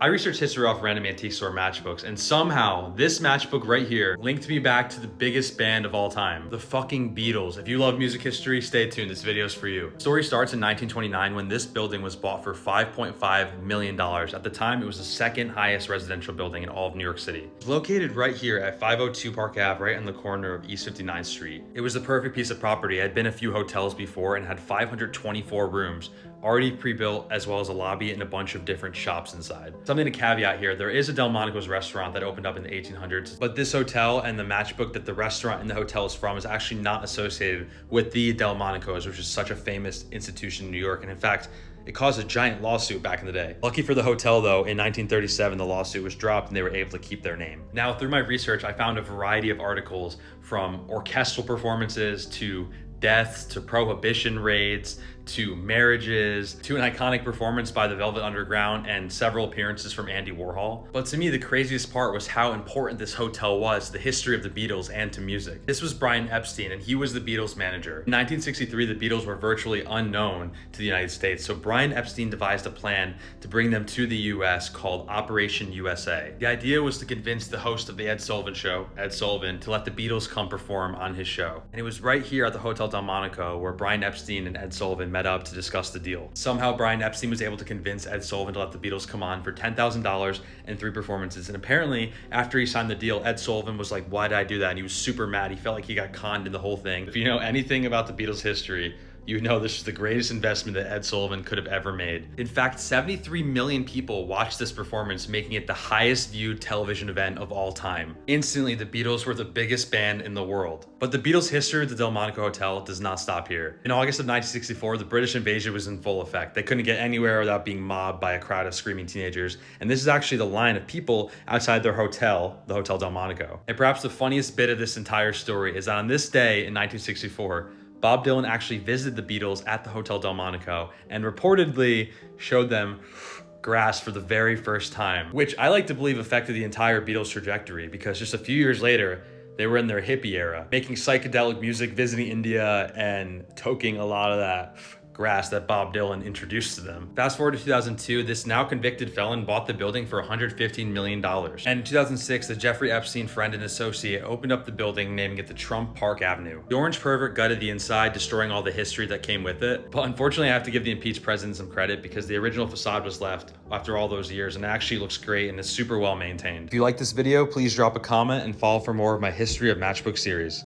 I researched history off random antique store matchbooks, and somehow this matchbook right here linked me back to the biggest band of all time, the fucking Beatles. If you love music history, stay tuned, this video's for you. Story starts in 1929 when this building was bought for $5.5 million. At the time, it was the second highest residential building in all of New York City. It's located right here at 502 Park Ave, right on the corner of East 59th Street. It was the perfect piece of property. It had been a few hotels before and had 524 rooms, already pre-built, as well as a lobby and a bunch of different shops inside. Something to caveat here, there is a Delmonico's restaurant that opened up in the 1800s, but this hotel and the matchbook that the restaurant and the hotel is from is actually not associated with the Delmonico's, which is such a famous institution in New York. And in fact, it caused a giant lawsuit back in the day. Lucky for the hotel though, in 1937, the lawsuit was dropped and they were able to keep their name. Now, through my research, I found a variety of articles from orchestral performances to deaths to prohibition raids to marriages to an iconic performance by the Velvet Underground and several appearances from Andy Warhol. But to me, the craziest part was how important this hotel was to the history of the Beatles and to music. This was Brian Epstein, and he was the Beatles manager. In 1963, the Beatles were virtually unknown to the United States, so Brian Epstein devised a plan to bring them to the US called Operation USA. The idea was to convince the host of the Ed Sullivan Show, Ed Sullivan, to let the Beatles come perform on his show. And it was right here at the Hotel Delmonico where Brian Epstein and Ed Sullivan met up to discuss the deal. Somehow Brian Epstein was able to convince Ed Sullivan to let the Beatles come on for $10,000 and 3 performances. And apparently after he signed the deal, Ed Sullivan was like, why did I do that? And he was super mad. He felt like he got conned in the whole thing. If you know anything about the Beatles history, you know this is the greatest investment that Ed Sullivan could have ever made. In fact, 73 million people watched this performance, making it the highest viewed television event of all time. Instantly, the Beatles were the biggest band in the world. But the Beatles' history at the Delmonico Hotel does not stop here. In August of 1964, the British invasion was in full effect. They couldn't get anywhere without being mobbed by a crowd of screaming teenagers. And this is actually the line of people outside their hotel, the Hotel Delmonico. And perhaps the funniest bit of this entire story is that on this day in 1964, Bob Dylan actually visited the Beatles at the Hotel Delmonico and reportedly showed them grass for the very first time, which I like to believe affected the entire Beatles trajectory, because just a few years later, they were in their hippie era, making psychedelic music, visiting India, and toking a lot of that grass that Bob Dylan introduced to them. Fast forward to 2002, this now convicted felon bought the building for $115 million. And in 2006, the Jeffrey Epstein friend and associate opened up the building, naming it the Trump Park Avenue. The orange pervert gutted the inside, destroying all the history that came with it. But unfortunately, I have to give the impeached president some credit because the original facade was left after all those years and it actually looks great and is super well maintained. If you like this video, please drop a comment and follow for more of my History of Matchbook series.